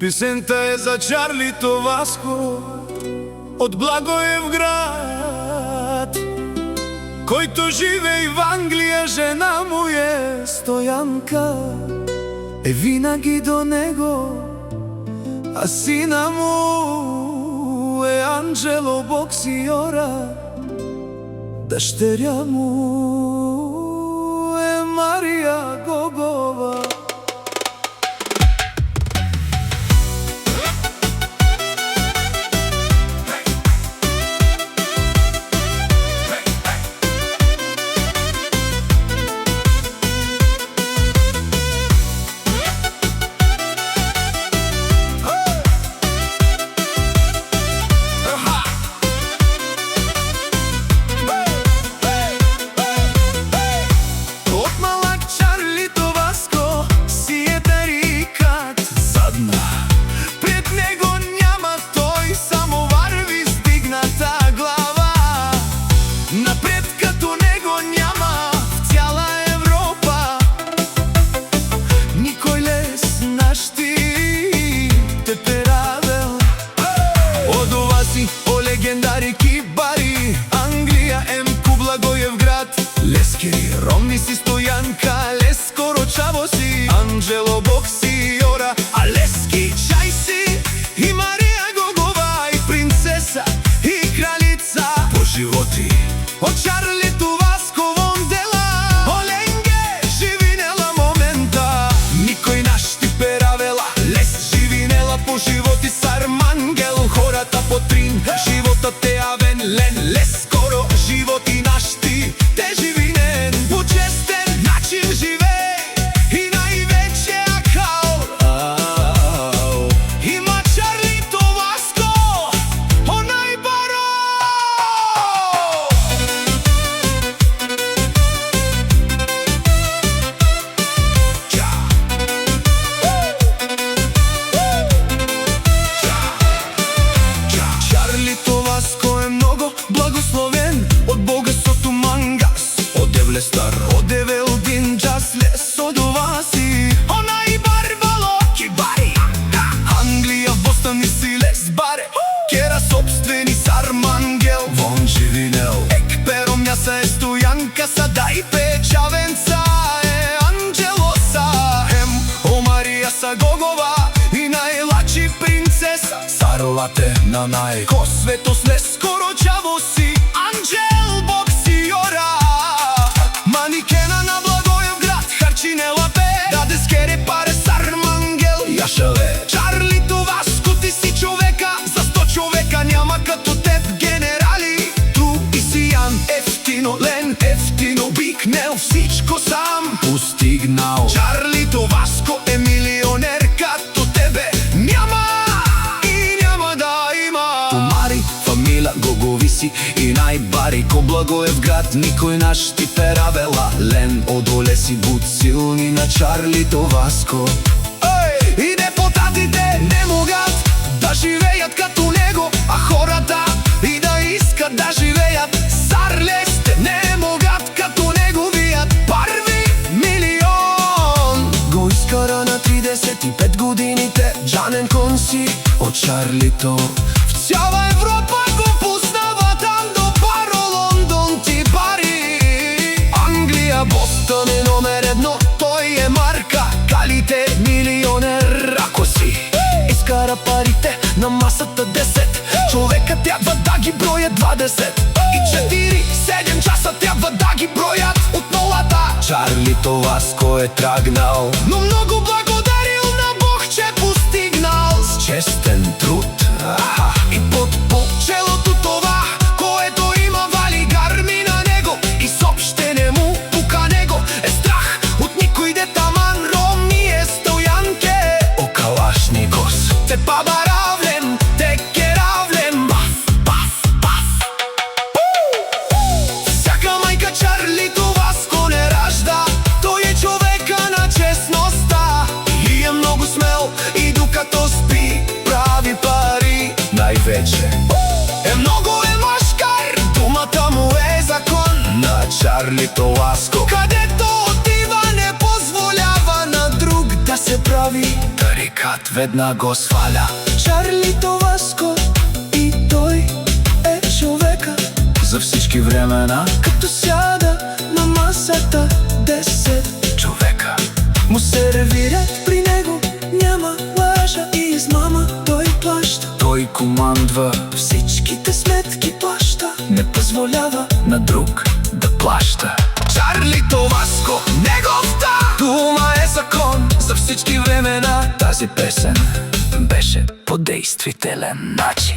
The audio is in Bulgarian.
Песента е за Чарлито Васко од Благоевград, којто живее в Англија, жена му е Стојанка, е винаги до него, а сина му е Анджело боксиора, дъщеря му е Марија Гогова. Ромни си Стојанка, Лескоро чаво си, Анджело боксиора, а Лески чај си, и Марија Гогова, и принцеса, и кралица по животи. Од Чарлито Васко вон дела, Оленге живинела момента, никој наш ти перавела, Лес живинела по животи с Армангел, хората по Трин, животот е авен лен, Лескоро животи наш ти, те живи стар, одевел дин джаз лес од Оваси, она и барбало кибари, Англија, Бостон и си лес баре, кера собствени с Армангел, вон живинел, ек пером јаса е Стојанка, сада и печавенца е Анджело Саем, о Марија са Гогова и најлачи принцеса, сарлате на нај, ко свето с Лескоро чаво си, Анджел боксиора. Маникена на Благоевград, харчинела бе, даде скере паре с Армангел, јашале. Чарлито Васко, ти си човека, за 100 човека няма като теб генерали. Ту и си Јан, ефтино лен, ефтино бикнел, всичко сам постигнал. Чарлито Васко е милионер като тебе, няма и няма да има. Тумари, фамила Гогови си и најбари, ко Благоевград никој наш ти перавела, лен одоле си буд силни на Чарлито Васко. И депутатите не могат да живеят като него, а хората и да искат да живеят сарлесте не могат като неговият парви милион. Го искара на 35 годините, Джанен Конси от Чарлито. В цяла Европа го познава, там до Паро, Лондон, Тибари. Англија, Бостон е номер 1, тој е марка, калите милионер. Ако си изкара парите на масата 10, човека трябва да ги броят 20. И 4-7 часа трябва да ги броят от нулата. Чарлито Васко е трагнал, но много благодарил на Бог, че постигнал с честен труд. И под челото това, което има, вали гарми на него, и съобщене му тука него е страх от никой де таман. Ромни е Стојанке, о Калашникос, те пабаравлен, те керавлен, баф, баф, баф. Всяка майка Чарлито Васко не ражда, той е човека на честността. свят веднага го сваля. Чарли то Васко и той е човека За всички времена като сяда на масата 10 човека му сервират, при него няма лъжа и измама. Той плаща, той командва, всичките сметки плаща, не позволява на друг да плаща. Чарли то Васко, неговта дума е закон за всички времена. Тази песен беше по действителен начин.